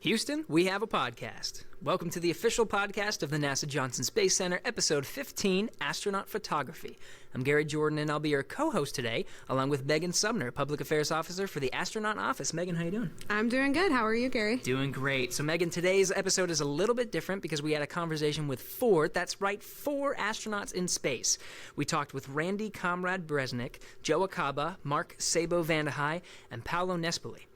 Houston, we have a podcast. Welcome to the official podcast of the NASA Johnson Space Center, episode 15, Astronaut Photography. I'm Gary Jordan, and I'll be your co-host today, along with Megan Sumner, Public Affairs Officer for the Astronaut Office. Megan, how you doing? I'm doing good. How are you, Gary? Doing great. So, Megan, today's episode is a little bit different because we had a conversation with four astronauts in space. We talked with Randy Comrade Bresnik, Joe Acaba, Mark Sabo Vandehei, and Paolo Nespoli.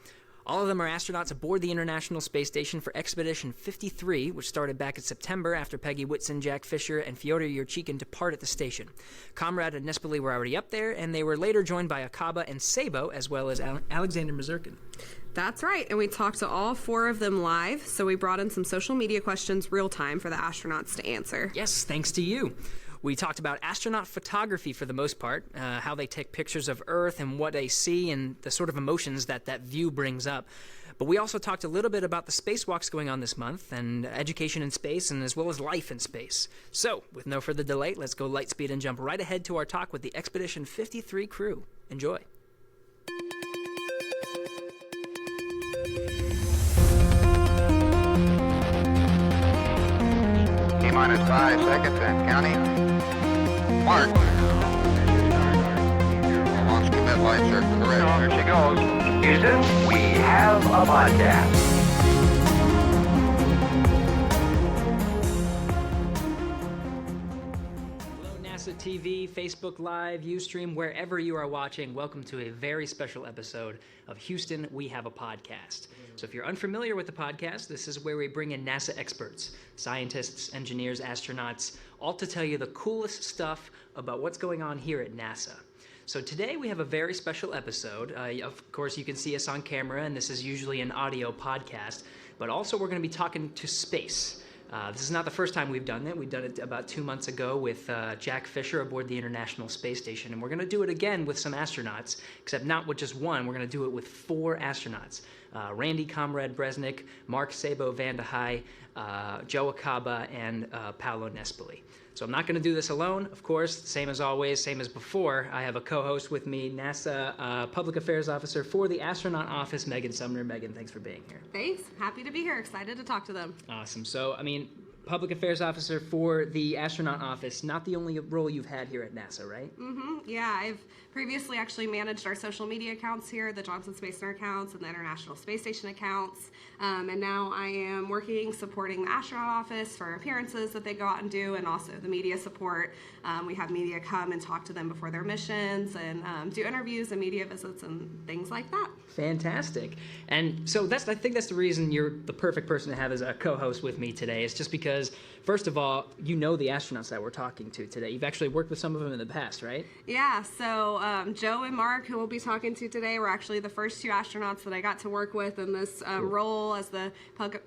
All of them are astronauts aboard the International Space Station for Expedition 53, which started back in September after Peggy Whitson, Jack Fisher, and Fyodor Yurchikhin depart the station. Comrade and Nespoli were already up there, and they were later joined by Acaba and Sabo, as well as Alexander Mazurkin. That's right, and we talked to all four of them live, so we brought in some social media questions real time for the astronauts to answer. Yes, thanks to you. We talked about astronaut photography for the most part, how they take pictures of Earth and what they see and the sort of emotions that view brings up. But we also talked a little bit about the spacewalks going on this month and education in space and as well as life in space. So, with no further delay, let's go light speed and jump right ahead to our talk with the Expedition 53 crew. Enjoy. T-minus 5 seconds and counting. Mark. Launch commit lights are correct. Here she goes. Houston, we have a podcast. Hello, NASA TV, Facebook Live, Ustream, wherever you are watching, welcome to a very special episode of Houston, We Have a Podcast. So if you're unfamiliar with the podcast, this is where we bring in NASA experts, scientists, engineers, astronauts, all to tell you the coolest stuff about what's going on here at NASA. So today we have a very special episode. Of course, you can see us on camera, and this is usually an audio podcast, but also we're going to be talking to space. This is not the first time we've done it. We've done it about 2 months ago with Jack Fisher aboard the International Space Station, and we're going to do it again with some astronauts, except not with just one. We're going to do it with 4 astronauts. Randy Comrade Bresnik, Mark Sabo Vandehei, Joe Acaba, and Paolo Nespoli. So I'm not going to do this alone, of course, same as always, same as before. I have a co-host with me, NASA Public Affairs Officer for the Astronaut Office, Megan Sumner. Megan, thanks for being here. Thanks. Happy to be here. Excited to talk to them. Awesome. So, Public Affairs Officer for the Astronaut Office, not the only role you've had here at NASA, right? Mm-hmm. Yeah, I've previously actually managed our social media accounts here, the Johnson Space Center accounts and the International Space Station accounts. And now I am supporting the Astronaut Office for appearances that they go out and do, and also the media support. We have media come and talk to them before their missions and do interviews and media visits and things like that. Fantastic. And so I think that's the reason you're the perfect person to have as a co-host with me today. It's just because, first of all, you know the astronauts that we're talking to today. You've actually worked with some of them in the past, right? Yeah, so Joe and Mark, who we'll be talking to today, were actually the first 2 astronauts that I got to work with in this role as the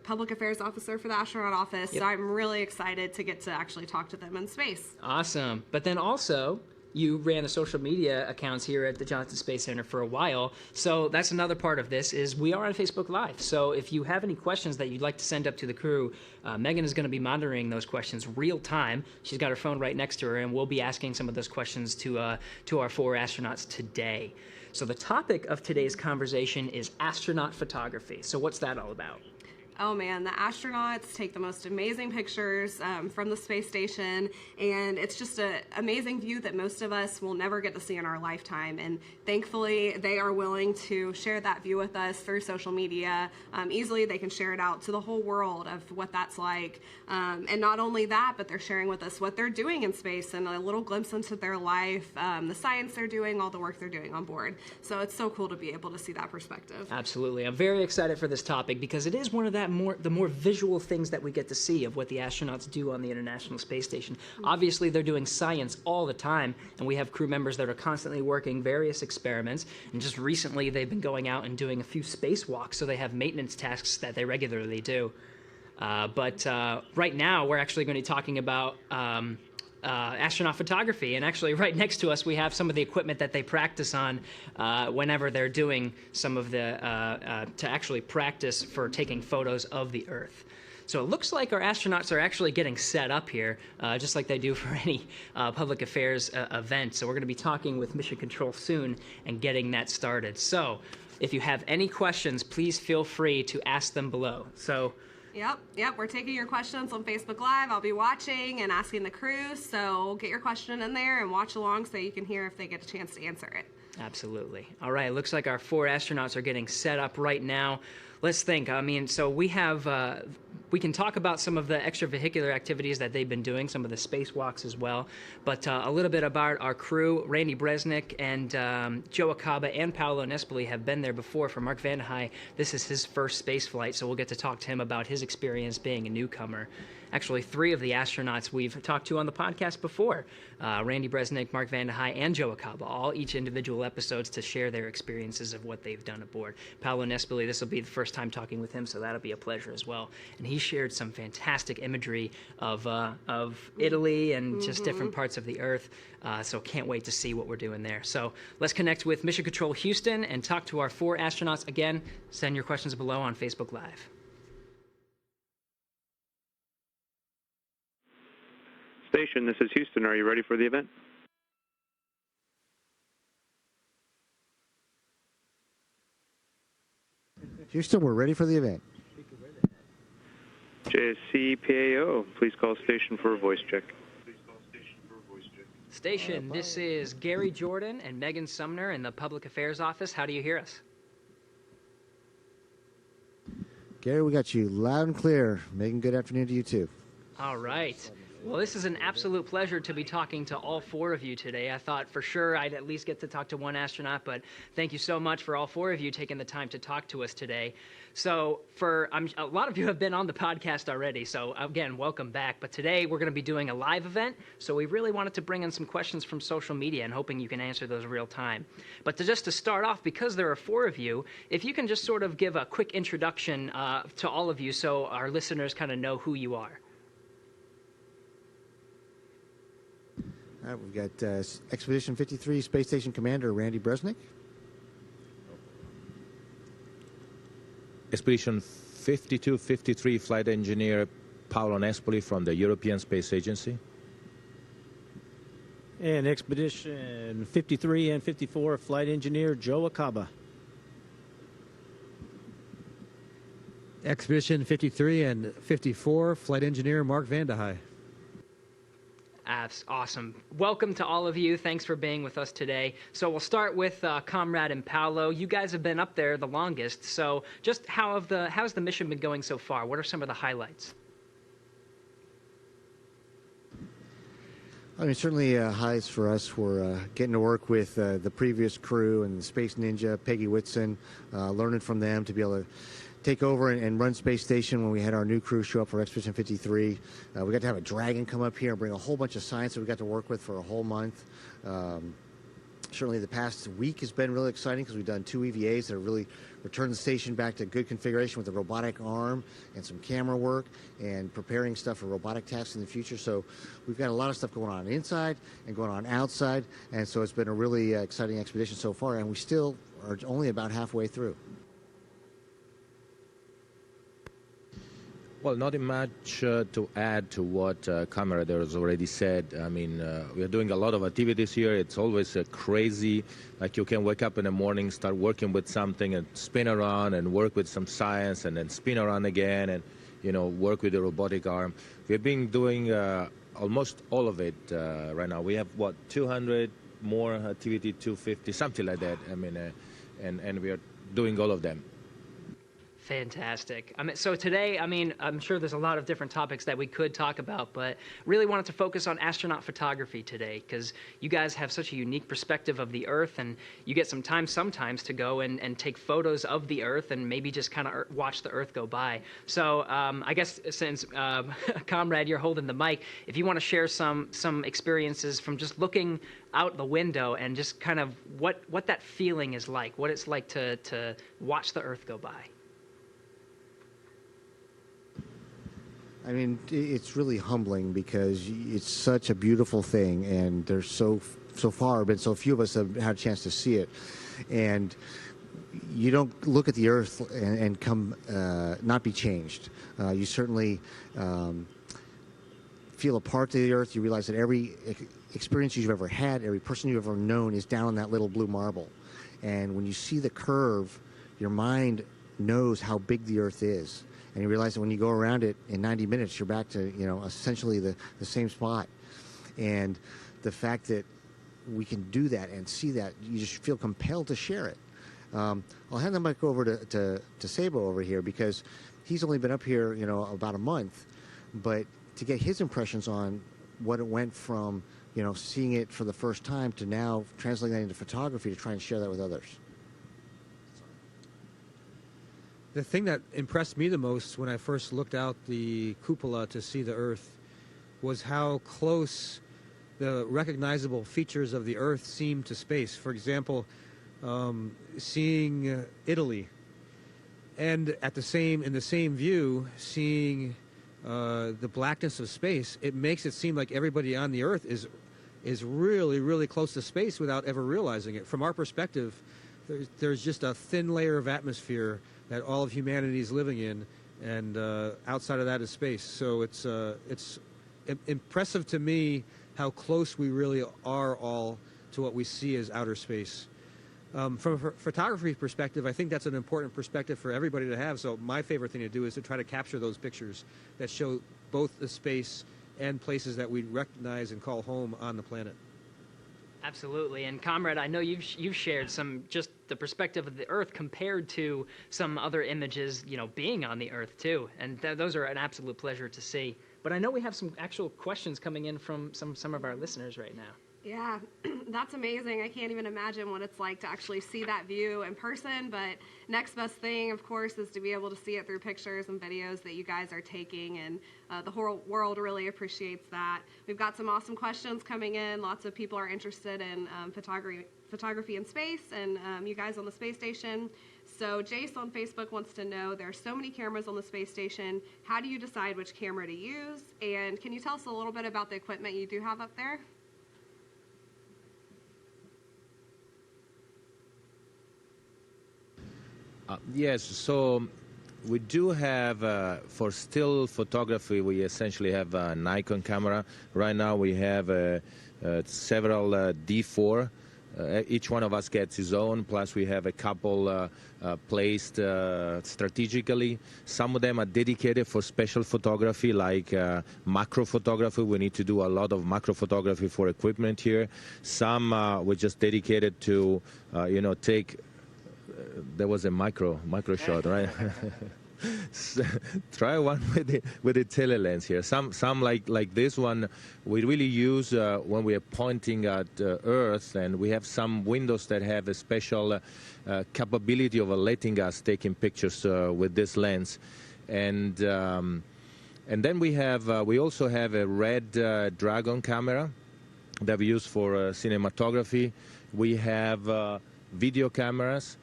Public Affairs Officer for the Astronaut Office. Yep. So I'm really excited to get to actually talk to them in space. Awesome. But then also, you ran the social media accounts here at the Johnson Space Center for a while. So that's another part of this is we are on Facebook Live. So if you have any questions that you'd like to send up to the crew, Megan is going to be monitoring those questions real time. She's got her phone right next to her, and we'll be asking some of those questions to our 4 astronauts today. So the topic of today's conversation is astronaut photography. So what's that all about? Oh man, the astronauts take the most amazing pictures from the space station, and it's just an amazing view that most of us will never get to see in our lifetime. And thankfully, they are willing to share that view with us through social media. Easily, they can share it out to the whole world of what that's like. And not only that, but they're sharing with us what they're doing in space and a little glimpse into their life, the science they're doing, all the work they're doing on board. So it's so cool to be able to see that perspective. Absolutely. I'm very excited for this topic because it is one of the more visual things that we get to see of what the astronauts do on the International Space Station. Obviously, they're doing science all the time, and we have crew members that are constantly working various experiments, and just recently they've been going out and doing a few spacewalks, so they have maintenance tasks that they regularly do. But right now, we're actually going to be talking about astronaut photography, and actually right next to us we have some of the equipment that they practice on whenever they're doing some of the to actually practice for taking photos of the Earth. So it looks like our astronauts are actually getting set up here, just like they do for any public affairs event. So we're going to be talking with Mission Control soon and getting that started. So if you have any questions, please feel free to ask them below. So. Yep. We're taking your questions on Facebook Live. I'll be watching and asking the crew. So get your question in there and watch along so you can hear if they get a chance to answer it. Absolutely. All right. Looks like our 4 astronauts are getting set up right now. Let's think. I mean, so we can talk about some of the extravehicular activities that they've been doing, some of the spacewalks as well, but a little bit about our crew. Randy Bresnik and Joe Acaba and Paolo Nespoli have been there before. For Mark Vande Hei, this is his first space flight, so we'll get to talk to him about his experience being a newcomer. Actually, 3 of the astronauts we've talked to on the podcast before, Randy Bresnik, Mark Vande Hei, and Joe Acaba, all each individual episodes to share their experiences of what they've done aboard. Paolo Nespoli, this will be the first time talking with him, so that'll be a pleasure as well. And he shared some fantastic imagery of Italy and just different parts of the Earth, so can't wait to see what we're doing there. So let's connect with Mission Control Houston and talk to our 4 astronauts. Again, send your questions below on Facebook Live. Station, this is Houston. Are you ready for the event? Houston, we're ready for the event. JSC-PAO, please call station for a voice check. Station, this is Gary Jordan and Megan Sumner in the Public Affairs Office. How do you hear us? Gary, we got you loud and clear. Megan, good afternoon to you too. All right. Well, this is an absolute pleasure to be talking to all 4 of you today. I thought for sure I'd at least get to talk to one astronaut, but thank you so much for all 4 of you taking the time to talk to us today. So a lot of you have been on the podcast already, so again, welcome back. But today we're going to be doing a live event, so we really wanted to bring in some questions from social media and hoping you can answer those real time. But just to start off, because there are 4 of you, if you can just sort of give a quick introduction to all of you so our listeners kind of know who you are. All right, we've got Expedition 53 Space Station Commander Randy Bresnik. Expedition 52-53 Flight Engineer Paolo Nespoli from the European Space Agency. And Expedition 53 and 54 Flight Engineer Joe Acaba. Expedition 53 and 54 Flight Engineer Mark Vande Hei. That's awesome. Welcome to all of you. Thanks for being with us today. So we'll start with Comrade and Paolo. You guys have been up there the longest. So just how's the mission been going so far? What are some of the highlights? I mean, certainly highs for us were getting to work with the previous crew and the Space Ninja, Peggy Whitson, learning from them to be able to take over and run Space Station when we had our new crew show up for Expedition 53. We got to have a Dragon come up here and bring a whole bunch of science that we got to work with for a whole month. Certainly the past week has been really exciting because we've done 2 EVAs that have really returned the station back to good configuration with a robotic arm and some camera work and preparing stuff for robotic tasks in the future. So we've got a lot of stuff going on inside and going on outside, and so it's been a really exciting expedition so far, and we still are only about halfway through. Well, nothing much to add to what Comrade has already said. I mean, we are doing a lot of activities here. It's always crazy. Like you can wake up in the morning, start working with something and spin around and work with some science and then spin around again and, work with the robotic arm. We've been doing almost all of it right now. We have, 200 more activity, 250, something like that. I mean, and we are doing all of them. Fantastic. So today, I'm sure there's a lot of different topics that we could talk about, but really wanted to focus on astronaut photography today because you guys have such a unique perspective of the Earth, and you get some time sometimes to go and take photos of the Earth and maybe just kind of watch the Earth go by. So I guess since, Comrade, you're holding the mic, if you want to share some experiences from just looking out the window and just kind of what that feeling is like, what it's like to watch the Earth go by. I mean, it's really humbling because it's such a beautiful thing, and there's so far been so few of us have had a chance to see it. And you don't look at the Earth and come not be changed. You certainly feel a part of the Earth. You realize that every experience you've ever had, every person you've ever known is down on that little blue marble. And when you see the curve, your mind knows how big the Earth is. And you realize that when you go around it in 90 minutes, you're back to, essentially the same spot. And the fact that we can do that and see that, you just feel compelled to share it. I'll hand the mic over to Sabo over here, because he's only been up here, about a month. But to get his impressions on what it went from, seeing it for the first time to now translating that into photography to try and share that with others. The thing that impressed me the most when I first looked out the cupola to see the Earth was how close the recognizable features of the Earth seemed to space. For example, seeing Italy, and in the same view, seeing the blackness of space, it makes it seem like everybody on the Earth is really, really close to space without ever realizing it. From our perspective, there's just a thin layer of atmosphere that all of humanity is living in, and outside of that is space. So it's impressive to me how close we really are all to what we see as outer space. From a photography perspective, I think that's an important perspective for everybody to have. So my favorite thing to do is to try to capture those pictures that show both the space and places that we recognize and call home on the planet. Absolutely. And Comrade, I know you've shared some, just the perspective of the Earth compared to some other images, being on the Earth too. And those are an absolute pleasure to see. But I know we have some actual questions coming in from some of our listeners right now. Yeah, that's amazing. I can't even imagine what it's like to actually see that view in person, but next best thing, of course, is to be able to see it through pictures and videos that you guys are taking, and the whole world really appreciates that. We've got some awesome questions coming in. Lots of people are interested in photography in space, and you guys on the space station. So Jace on Facebook wants to know, there are so many cameras on the space station. How do you decide which camera to use? And can you tell us a little bit about the equipment you do have up there? Yes, so we do have, for still photography, we essentially have a Nikon camera. Right now we have several D4. Each one of us gets his own, plus we have a couple placed strategically. Some of them are dedicated for special photography, like macro photography. We need to do a lot of macro photography for equipment here. Some we're just dedicated to, take... there was a micro shot, right? Try one with the telelens here. Some like this one we really use when we are pointing at Earth, and we have some windows that have a special capability of letting us taking pictures with this lens, and then we also have a Red Dragon camera that we use for cinematography. We have video cameras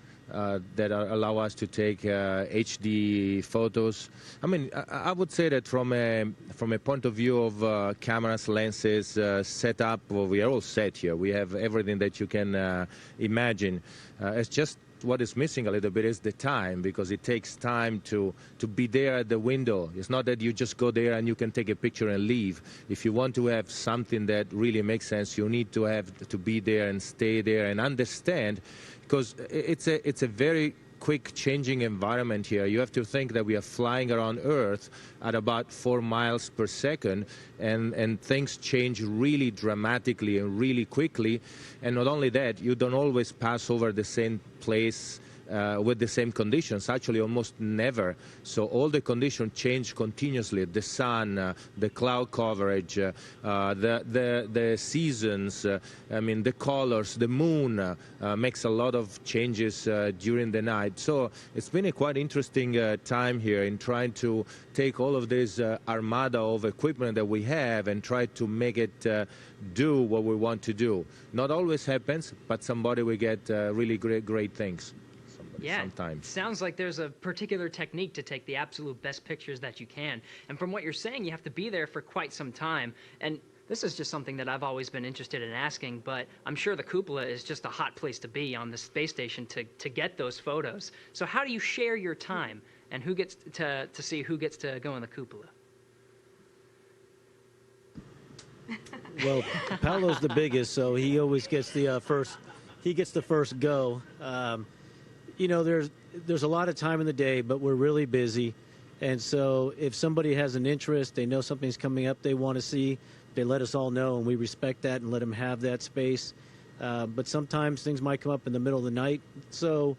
that allow us to take HD photos. I mean, I would say that from a point of view of cameras, lenses, setup, well, we are all set here. We have everything that you can imagine. It's just what is missing a little bit is the time, because it takes time to be there at the window. It's not that you just go there and you can take a picture and leave. If you want to have something that really makes sense, you need to have to be there and stay there and understand, because it's a very quick changing environment here. You have to think that we are flying around Earth at about 4 miles per second, and things change really dramatically and really quickly. And not only that, you don't always pass over the same place with the same conditions, actually almost never. So all the conditions change continuously. The sun, the cloud coverage, the seasons, the colors, the moon makes a lot of changes during the night. So it's been a quite interesting time here in trying to take all of this armada of equipment that we have and try to make it do what we want to do. Not always happens, but somebody will get really great things. Yeah, sometimes. Sounds like there's a particular technique to take the absolute best pictures that you can. And from what you're saying, you have to be there for quite some time. And This is just something that I've always been interested in asking, but I'm sure the cupola is just a hot place to be on the space station to get those photos. So how do you share your time, and who gets to see who gets to go in the cupola? Well, Paolo's the biggest, so he always gets the first. He gets the first go. There's a lot of time in the day, but we're really busy, and so if somebody has an interest, they know something's coming up they want to see, they let us all know, and we respect that and let them have that space. But sometimes things might come up in the middle of the night, so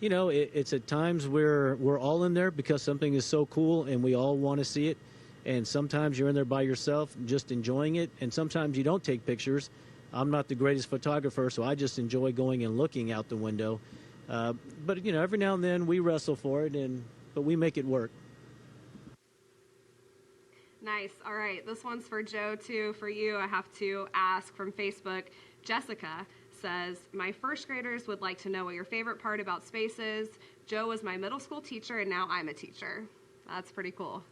it's at times where we're all in there because something is so cool and we all want to see it. And sometimes you're in there by yourself just enjoying it, and sometimes you don't take pictures. I'm not the greatest photographer, so I just enjoy going and looking out the window. But every now and then we wrestle for it, but we make it work. Nice. All right. This one's for Joe, too. For you, I have to ask from Facebook. Jessica says, my first graders would like to know what your favorite part about space is. Joe was my middle school teacher, and now I'm a teacher. That's pretty cool.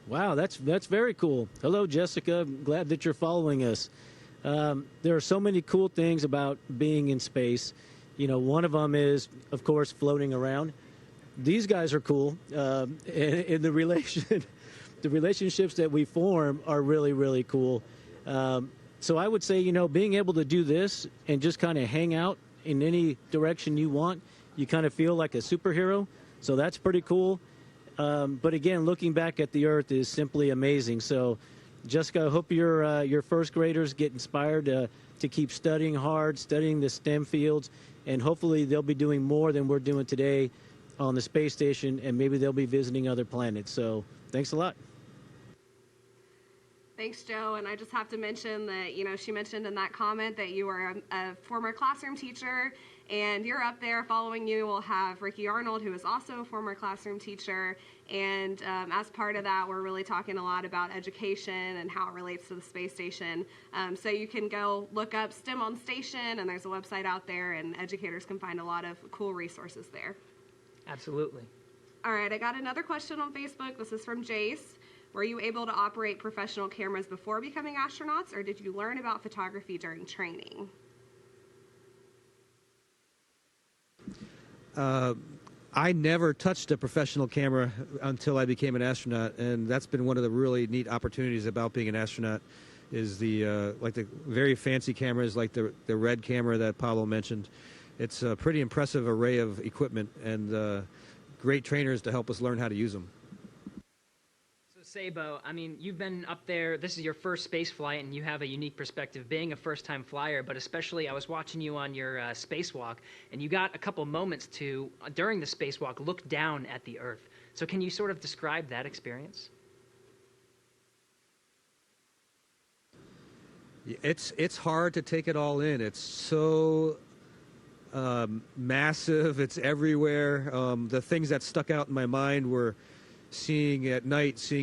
Wow, that's very cool. Hello, Jessica. I'm glad that you're following us. There are so many cool things about being in space. One of them is, of course, floating around. These guys are cool, and the relationships that we form are really, really cool. So I would say, being able to do this and just kind of hang out in any direction you want, you kind of feel like a superhero. So that's pretty cool. But again, looking back at the Earth is simply amazing. So, Jessica, I hope your first graders get inspired to keep studying hard, studying the STEM fields, and hopefully they'll be doing more than we're doing today on the space station, and maybe they'll be visiting other planets. So, thanks a lot. Thanks, Joe. And I just have to mention that, she mentioned in that comment that you are a former classroom teacher, and you're up there. Following you, we'll have Ricky Arnold, who is also a former classroom teacher. And as part of that, we're really talking a lot about education and how it relates to the space station. So you can go look up STEM on Station, and there's a website out there, and educators can find a lot of cool resources there. Absolutely. All right, I got another question on Facebook. This is from Jace. Were you able to operate professional cameras before becoming astronauts, or did you learn about photography during training? I never touched a professional camera until I became an astronaut, and that's been one of the really neat opportunities about being an astronaut. Is the very fancy cameras, like the red camera that Paolo mentioned. It's a pretty impressive array of equipment and great trainers to help us learn how to use them. Sabo, you've been up there. This is your first space flight, and you have a unique perspective being a first-time flyer, but especially I was watching you on your spacewalk, and you got a couple moments to, during the spacewalk, look down at the Earth. So can you sort of describe that experience? It's hard to take it all in. It's so massive. It's everywhere. The things that stuck out in my mind were seeing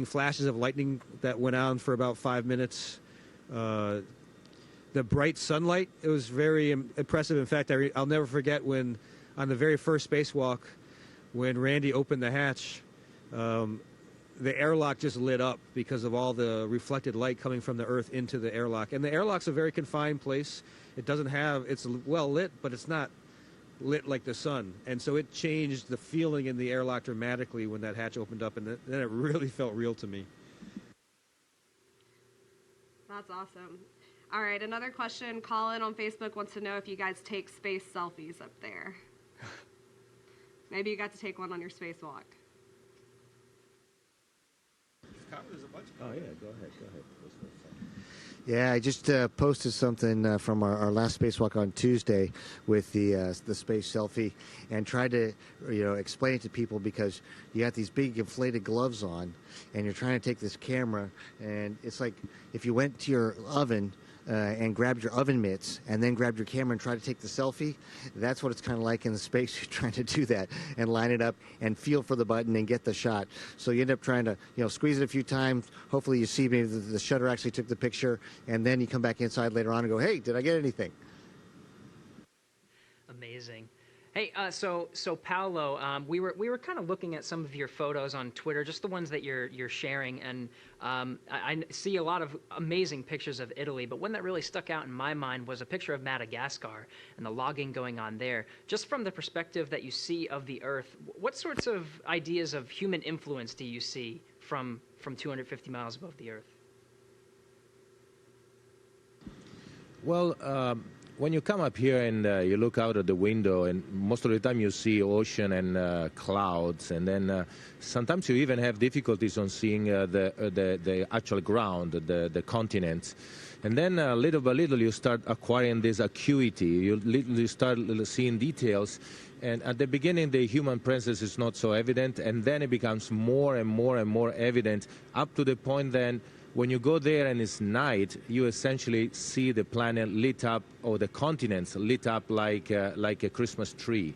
flashes of lightning that went on for about 5 minutes. The bright sunlight, it was very impressive. In fact, I'll never forget when, on the very first spacewalk, when Randy opened the hatch, the airlock just lit up because of all the reflected light coming from the Earth into the airlock. And the airlock's a very confined place. It's well lit, but it's not lit like the sun, and so it changed the feeling in the airlock dramatically when that hatch opened up, and then it really felt real to me. That's awesome. All right, another question. Colin on Facebook wants to know if you guys take space selfies up there. Maybe you got to take one on your spacewalk. Oh yeah, go ahead. Yeah, I just posted something from our last spacewalk on Tuesday with the space selfie, and tried to explain it to people, because you got these big inflated gloves on, and you're trying to take this camera, and it's like if you went to your oven and grabbed your oven mitts and then grabbed your camera and tried to take the selfie. That's what it's kind of like in the space. You're trying to do that and line it up and feel for the button and get the shot. So you end up trying to squeeze it a few times. Hopefully you see maybe the shutter actually took the picture, and then you come back inside later on and go, hey, did I get anything? Amazing. Hey, so Paolo, we were kind of looking at some of your photos on Twitter, just the ones that you're sharing, and I see a lot of amazing pictures of Italy. But one that really stuck out in my mind was a picture of Madagascar and the logging going on there. Just from the perspective that you see of the Earth, what sorts of ideas of human influence do you see from 250 miles above the Earth? Well, when you come up here and you look out of the window, and most of the time you see ocean and clouds, and then sometimes you even have difficulties on seeing the actual ground, the continents. And then little by little you start acquiring this acuity. You start seeing details. And at the beginning, the human presence is not so evident, and then it becomes more and more and more evident, up to the point then when you go there and it's night, you essentially see the planet lit up, or the continents lit up like a Christmas tree.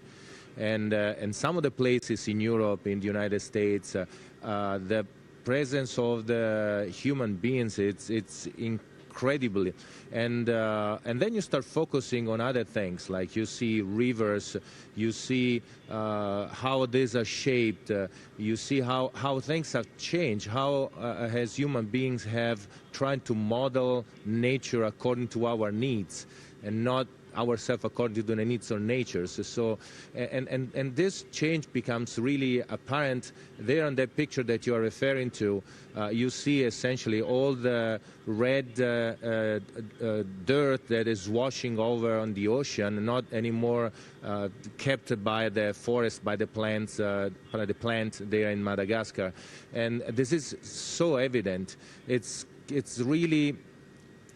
And some of the places in Europe, in the United States, the presence of the human beings, it's incredible. And then you start focusing on other things, like you see rivers, you see how these are shaped, you see how things have changed, how as human beings have tried to model nature according to our needs and not ourselves according to the needs of nature. So, and this change becomes really apparent there on that picture that you are referring to. You see essentially all the red dirt that is washing over on the ocean, not anymore kept by the forest, by the plants, by the plant there in Madagascar. And this is so evident. It's really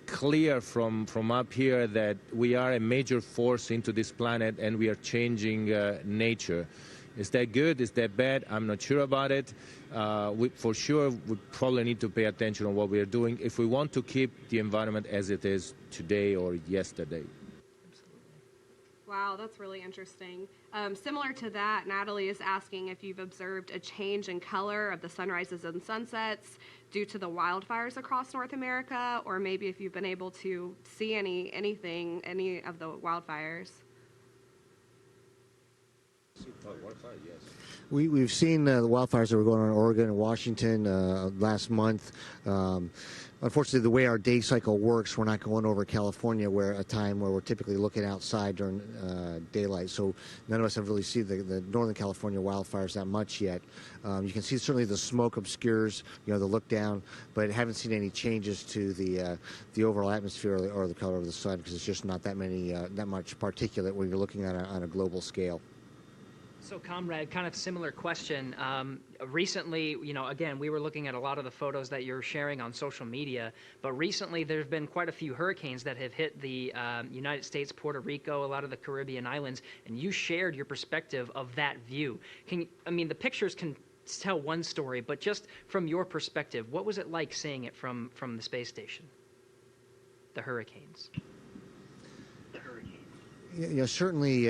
clear from up here that we are a major force into this planet, and we are changing nature. Is that good? Is that bad? I'm not sure about it. For sure, we probably need to pay attention on what we are doing if we want to keep the environment as it is today or yesterday. Wow, that's really interesting. Similar to that, Natalie is asking if you've observed a change in color of the sunrises and sunsets due to the wildfires across North America, or maybe if you've been able to see any of the wildfires. We've seen the wildfires that were going on in Oregon and Washington last month. Unfortunately, the way our day cycle works, we're not going over California, where a time where we're typically looking outside during daylight. So none of us have really seen the Northern California wildfires that much yet. You can see certainly the smoke obscures, the look down, but haven't seen any changes to the overall atmosphere or the color of the sun, because it's just not that much particulate when you're looking at on a global scale. So, Comrade, kind of similar question. Recently, again, we were looking at a lot of the photos that you're sharing on social media, but recently there have been quite a few hurricanes that have hit the United States, Puerto Rico, a lot of the Caribbean islands, and you shared your perspective of that view. The pictures can tell one story, but just from your perspective, what was it like seeing it from the space station? The hurricanes. Certainly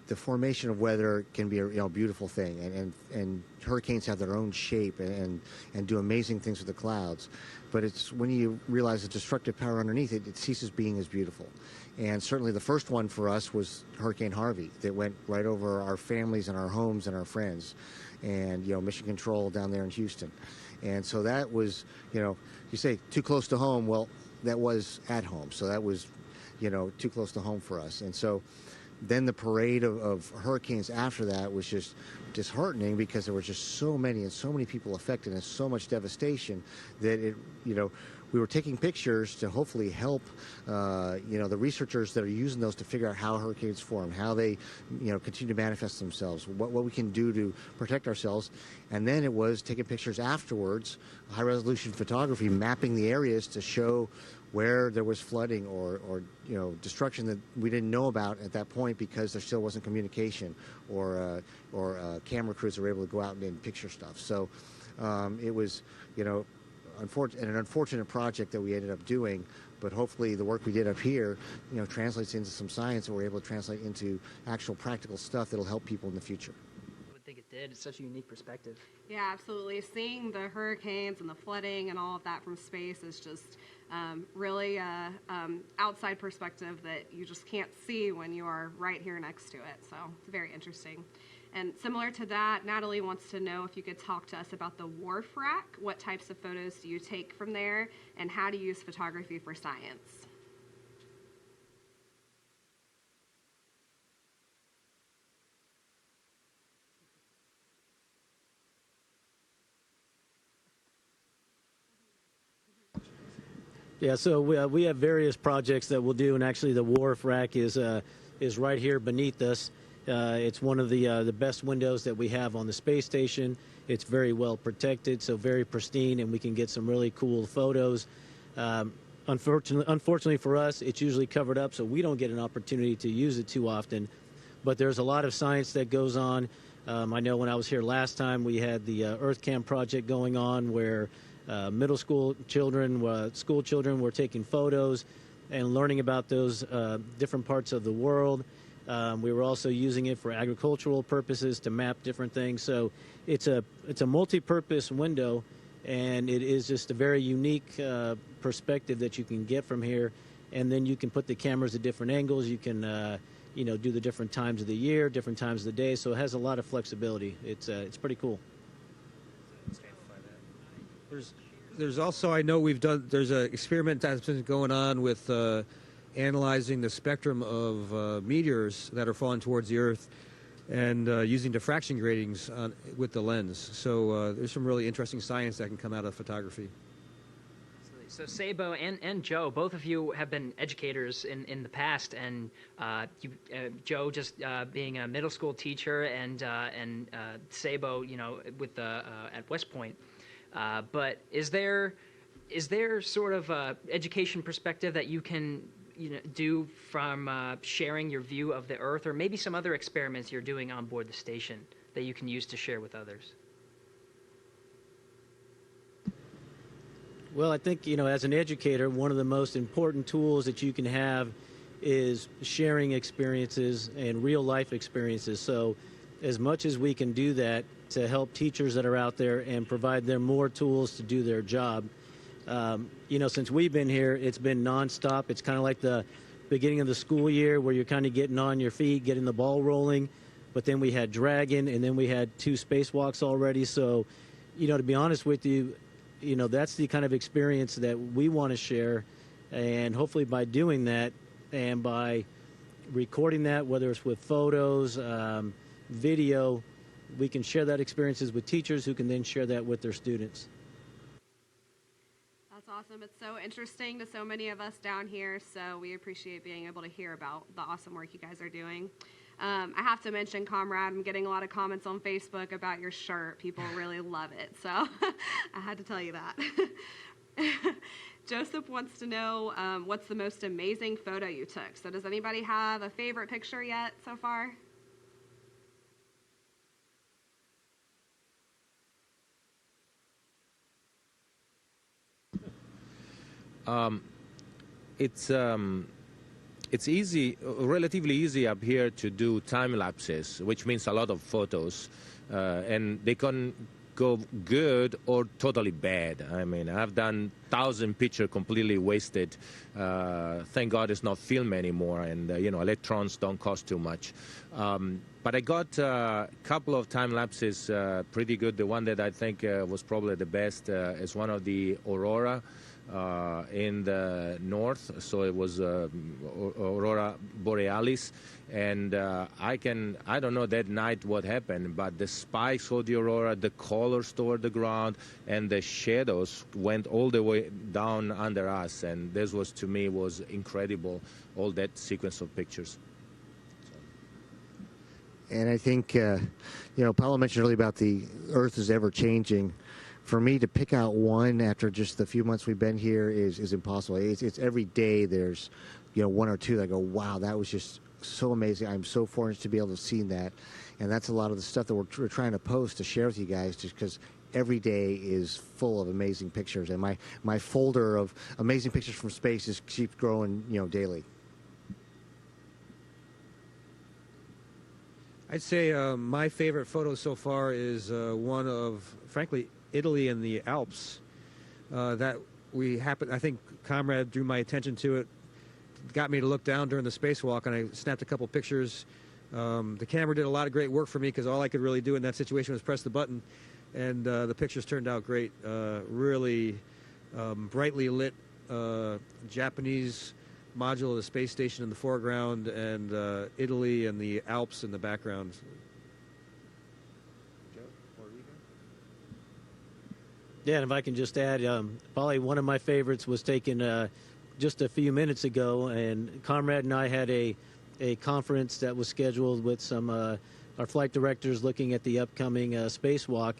the formation of weather can be a beautiful thing, and hurricanes have their own shape and do amazing things with the clouds. But it's when you realize the destructive power underneath it, it ceases being as beautiful. And certainly the first one for us was Hurricane Harvey, that went right over our families and our homes and our friends, and Mission Control down there in Houston. And so that was, you say too close to home. Well, that was at home, so that was too close to home for us. And so then the parade of hurricanes after that was just disheartening, because there were just so many people affected and so much devastation that we were taking pictures to hopefully help the researchers that are using those to figure out how hurricanes form, how they continue to manifest themselves, what we can do to protect ourselves. And then it was taking pictures afterwards, high resolution photography, mapping the areas to show where there was flooding or destruction that we didn't know about at that point, because there still wasn't communication or camera crews that were able to go out and picture stuff. So it was an unfortunate project that we ended up doing, but hopefully the work we did up here translates into some science, and we're able to translate into actual practical stuff that'll help people in the future. I would think it did. It's such a unique perspective. Yeah, absolutely. Seeing the hurricanes and the flooding and all of that from space is just Really outside perspective that you just can't see when you are right here next to it. So it's very interesting. And similar to that, Natalie wants to know if you could talk to us about the wharf rack. What types of photos do you take from there, and how do you use photography for science? Yeah, so we have various projects that we'll do, and actually the wharf rack is right here beneath us. It's one of the best windows that we have on the space station. It's very well protected, so very pristine, and we can get some really cool photos. Unfortunately for us, it's usually covered up, so we don't get an opportunity to use it too often. But there's a lot of science that goes on. I know when I was here last time, we had the Earth Cam project going on where middle school children, school children were taking photos and learning about those different parts of the world. We were also using it for agricultural purposes to map different things. So it's a multi-purpose window, and it is just a very unique perspective that you can get from here. And then you can put the cameras at different angles. You can do the different times of the year, different times of the day. So it has a lot of flexibility. It's pretty cool. There's also, I know there's an experiment that's been going on with analyzing the spectrum of meteors that are falling towards the Earth and using diffraction gratings with the lens. So there's some really interesting science that can come out of photography. So Sabo and Joe, both of you have been educators in the past, and Joe just being a middle school teacher, and Sabo, with at West Point. But is there sort of a education perspective that you can do from sharing your view of the Earth, or maybe some other experiments you're doing on board the station that you can use to share with others? Well, I think, as an educator, one of the most important tools that you can have is sharing experiences and real life experiences. So as much as we can do that to help teachers that are out there and provide them more tools to do their job. Since we've been here, it's been nonstop. It's kind of like the beginning of the school year where you're kind of getting on your feet, getting the ball rolling. But then we had Dragon, and then we had 2 spacewalks already. So, to be honest with you, that's the kind of experience that we want to share. And hopefully by doing that and by recording that, whether it's with photos, video, we can share that experiences with teachers who can then share that with their students. That's awesome. It's so interesting to so many of us down here, so we appreciate being able to hear about the awesome work you guys are doing. I have to mention, Comrade, I'm getting a lot of comments on Facebook about your shirt. People really love it, so I had to tell you that. Joseph wants to know what's the most amazing photo you took. So does anybody have a favorite picture yet so far? It's easy, relatively easy up here to do time lapses, which means a lot of photos, and they can go good or totally bad. I mean, I've done 1,000 pictures completely wasted. Thank God it's not film anymore, and electrons don't cost too much. But I got a couple of time lapses pretty good. The one that I think was probably the best is one of the aurora. In the north, so it was Aurora Borealis, and I don't know that night what happened, but the spikes of the aurora, the colors toward the ground, and the shadows went all the way down under us, and this was, to me, was incredible, all that sequence of pictures. And I think, Paulo mentioned earlier about the Earth is ever changing. For me to pick out one after just the few months we've been here is impossible. It's every day there's, 1 or 2 that go, wow, that was just so amazing. I'm so fortunate to be able to see that. And that's a lot of the stuff that we're trying to post to share with you guys, just because every day is full of amazing pictures. And my folder of amazing pictures from space just keeps growing, daily. I'd say my favorite photo so far is one of, frankly, Italy and the Alps. That I think Comrade drew my attention to it, got me to look down during the spacewalk, and I snapped a couple pictures. The camera did a lot of great work for me because all I could really do in that situation was press the button, and the pictures turned out great. Really brightly lit Japanese module of the space station in the foreground, and Italy and the Alps in the background. Yeah, and if I can just add, probably one of my favorites was taken just a few minutes ago, and Comrade and I had a conference that was scheduled with some our flight directors looking at the upcoming spacewalk,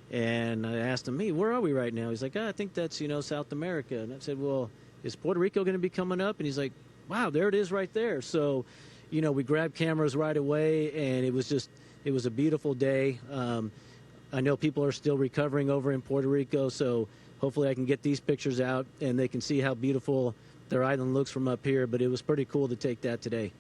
and I asked him, "Hey, where are we right now?" He's like, "I think that's South America," and I said, "Well, is Puerto Rico going to be coming up?" And he's like, "Wow, there it is right there." So, we grabbed cameras right away, and it was a beautiful day. I know people are still recovering over in Puerto Rico, so hopefully I can get these pictures out and they can see how beautiful their island looks from up here, but it was pretty cool to take that today.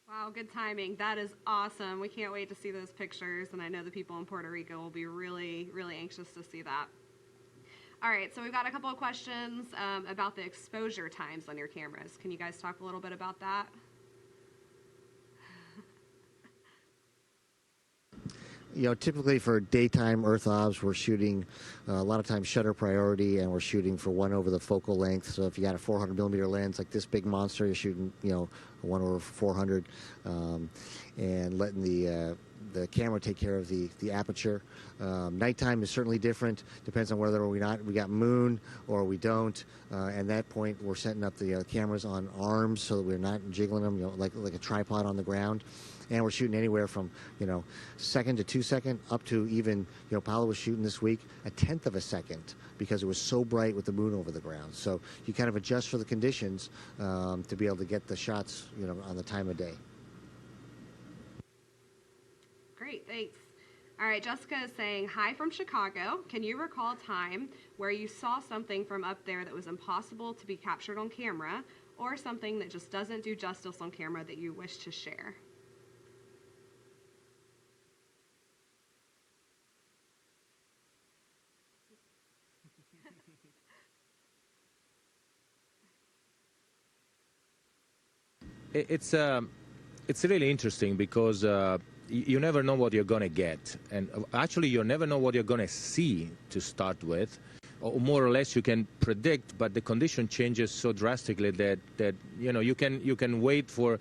Wow, good timing. That is awesome. We can't wait to see those pictures, and I know the people in Puerto Rico will be really, really anxious to see that. All right, so we've got a couple of questions about the exposure times on your cameras. Can you guys talk a little bit about that? Typically for daytime Earth obs, we're shooting a lot of times shutter priority, and we're shooting for 1 over the focal length. So if you got a 400 millimeter lens like this big monster, you're shooting 1 over 400, and letting the camera take care of the aperture. Nighttime is certainly different. Depends on whether we got moon or we don't. At that point, we're setting up the cameras on arms so that we're not jiggling them, like a tripod on the ground. And we're shooting anywhere from, second to 2 second up to even, Paolo was shooting this week a 1/10 of a second because it was so bright with the moon over the ground. So you kind of adjust for the conditions to be able to get the shots, on the time of day. Great, thanks. All right, Jessica is saying, hi from Chicago. Can you recall a time where you saw something from up there that was impossible to be captured on camera, or something that just doesn't do justice on camera that you wish to share? It's really interesting because you never know what you're going to get, and actually you never know what you're going to see to start with. Or more or less you can predict, but the condition changes so drastically that you can wait for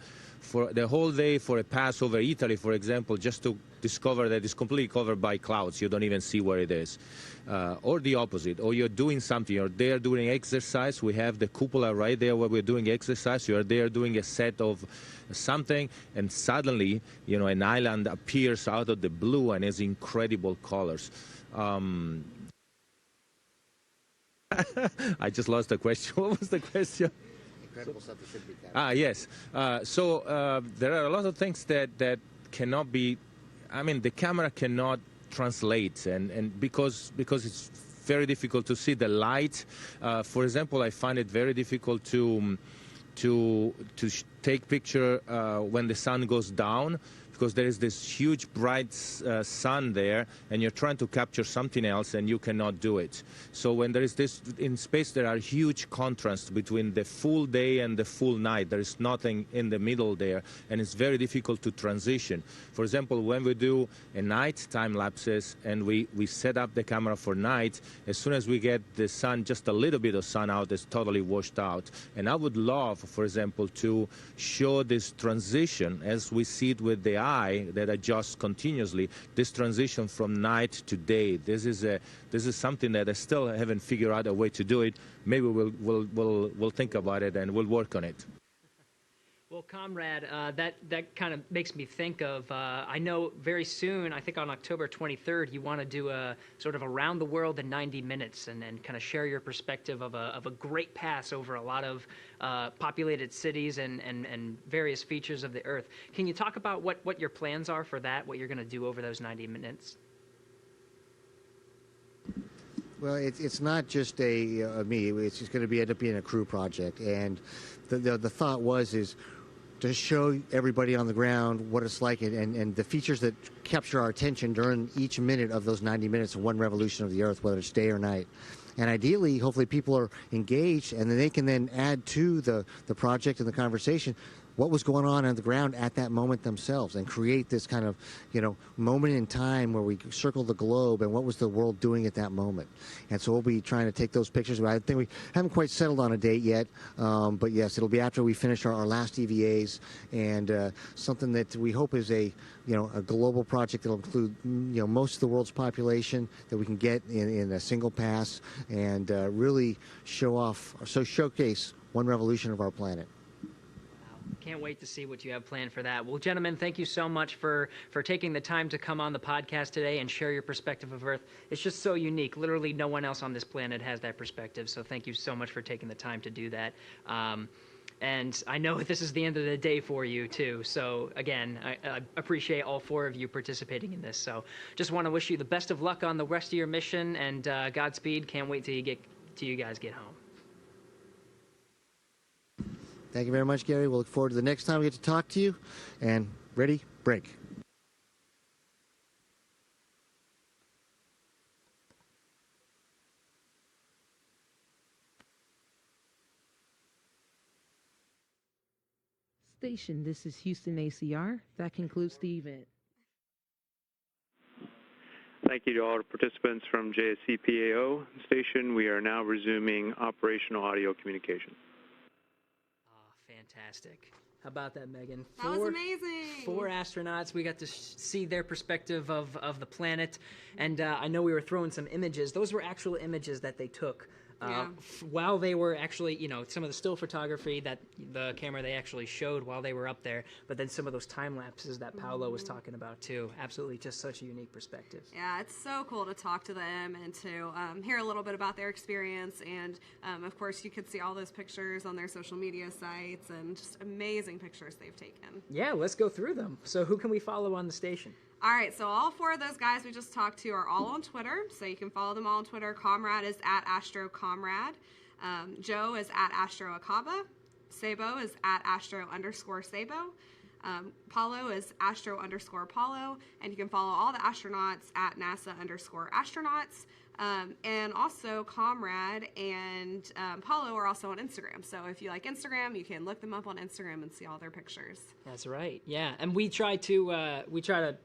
the whole day for a pass over Italy, for example, just to discover that it's completely covered by clouds. You don't even see where it is. Or the opposite, or you're doing something, you're there doing exercise. We have the cupola right there where we're doing exercise. You're there doing a set of something, and suddenly, an island appears out of the blue and has incredible colors. I just lost the question. What was the question? Incredible stuff that should be captured. Yes. So there are a lot of things that cannot be, the camera cannot translate, and because it's very difficult to see the light. For example, I find it very difficult to take picture when the sun goes down, because there is this huge bright sun there, and you're trying to capture something else and you cannot do it. So when there is this in space, there are huge contrasts between the full day and the full night. There is nothing in the middle there, and it's very difficult to transition. For example, when we do a night time lapses and we set up the camera for night, as soon as we get the sun, just a little bit of sun out, it's totally washed out. And I would love, for example, to show this transition as we see it with the eye that adjusts continuously, this transition from night to day. This is something that I still haven't figured out a way to do it. Maybe we'll think about it and we'll work on it. Well, Comrade, that kind of makes me think of, I know very soon, I think on October 23rd, you want to do a sort of around the world in 90 minutes and kind of share your perspective of a great pass over a lot of populated cities and various features of the Earth. Can you talk about what your plans are for that, what you're going to do over those 90 minutes? Well, it's not just me. It's just going to end up being a crew project, and the thought is to show everybody on the ground what it's like and the features that capture our attention during each minute of those 90 minutes of one revolution of the Earth, whether it's day or night. And ideally, hopefully people are engaged, and then they can then add to the project and the conversation what was going on the ground at that moment themselves, and create this kind of, moment in time where we circle the globe and what was the world doing at that moment. And so we'll be trying to take those pictures. I think we haven't quite settled on a date yet, but yes, it'll be after we finish our last EVAs, and something that we hope is a global project that'll include, most of the world's population that we can get in a single pass, and really showcase one revolution of our planet. Can't wait to see what you have planned for that. Well, gentlemen, thank you so much for taking the time to come on the podcast today and share your perspective of Earth. It's just so unique. Literally no one else on this planet has that perspective, so thank you so much for taking the time to do that. And I know this is the end of the day for you, too. So, again, I appreciate all 4 of you participating in this. So just want to wish you the best of luck on the rest of your mission, and Godspeed. Can't wait till you guys get home. Thank you very much, Gary. We'll look forward to the next time we get to talk to you. And ready, break. Station, this is Houston ACR. That concludes the event. Thank you to all the participants from JSCPAO station. We are now resuming operational audio communication. Fantastic. How about that, Megan? That was amazing. 4 astronauts. We got to see their perspective of the planet. And I know we were throwing some images. Those were actual images that they took while they were actually, some of the still photography that the camera they actually showed while they were up there. But then some of those time lapses that Paolo was talking about, too. Absolutely just such a unique perspective. Yeah, it's so cool to talk to them and to hear a little bit about their experience. And, of course, you could see all those pictures on their social media sites, and just amazing pictures they've taken. Yeah, let's go through them. So who can we follow on the station? All right, so all 4 of those guys we just talked to are all on Twitter, so you can follow them all on Twitter. Comrade is at AstroComrade. Joe is at AstroAkaba. Sabo is at Astro_Sabo. Paulo is Astro_Paulo. And you can follow all the astronauts at NASA_astronauts. And also Comrade and Paulo are also on Instagram. So if you like Instagram, you can look them up on Instagram and see all their pictures. That's right. Yeah, and we try to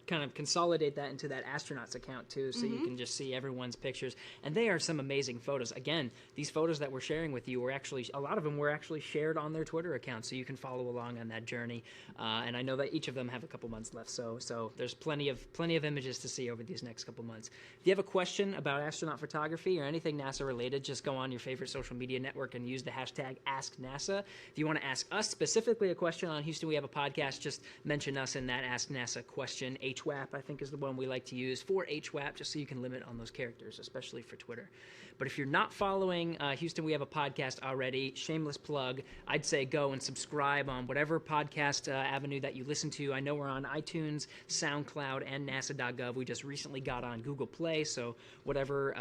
kind of consolidate that into that astronauts account too, so you can just see everyone's pictures. And they are some amazing photos. Again, these photos that we're sharing with you were actually, a lot of them were actually shared on their Twitter account, so you can follow along on that journey. And I know that each of them have a couple months left, so there's plenty of images to see over these next couple months. If you have a question about astronaut photography or anything NASA related, just go on your favorite social media network and use the hashtag AskNASA. If you want to ask us specifically a question on Houston We Have a Podcast, just mention us in that Ask NASA question. HWAP, I think, is the one we like to use for HWAP, just so you can limit on those characters, especially for Twitter. But if you're not following Houston We Have a Podcast already, shameless plug, I'd say go and subscribe on whatever podcast avenue that you listen to. I know we're on iTunes, SoundCloud, and NASA.gov. We just recently got on Google Play, so whatever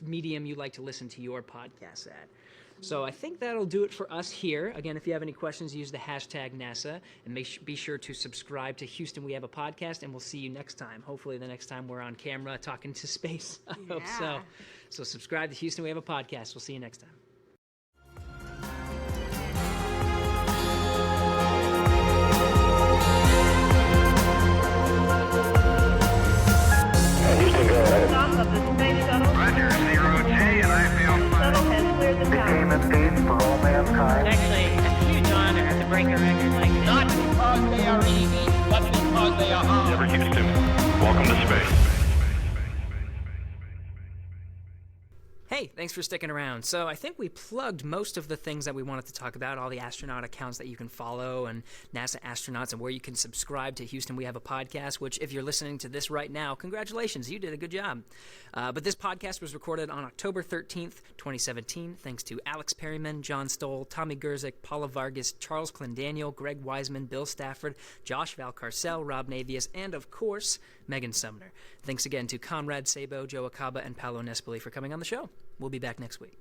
medium you like to listen to your podcasts at. So I think that'll do it for us here. Again, if you have any questions, use the hashtag NASA, and be sure to subscribe to Houston We Have a Podcast, and we'll see you next time. Hopefully the next time we're on camera talking to space. I hope so. So subscribe to Houston We Have a Podcast. We'll see you next time. Houston, go ahead. Stop of the space shuttle. Roger, 0J, and I feel fine. Shuttle has cleared the tower. Became a feast for all mankind. It's actually a huge honor to break a record like this. Not because they are easy, but because they are hard. Never Houston. Welcome to space. Hey, thanks for sticking around. So I think we plugged most of the things that we wanted to talk about, all the astronaut accounts that you can follow and NASA astronauts and where you can subscribe to Houston We Have a Podcast, which if you're listening to this right now, congratulations, you did a good job. But this podcast was recorded on October 13th, 2017, thanks to Alex Perryman, John Stoll, Tommy Gerzik, Paula Vargas, Charles Clendaniel, Greg Wiseman, Bill Stafford, Josh Valcarcel, Rob Navius, and of course, Megan Sumner. Thanks again to Conrad Sabo, Joe Acaba, and Paolo Nespoli for coming on the show. We'll be back next week.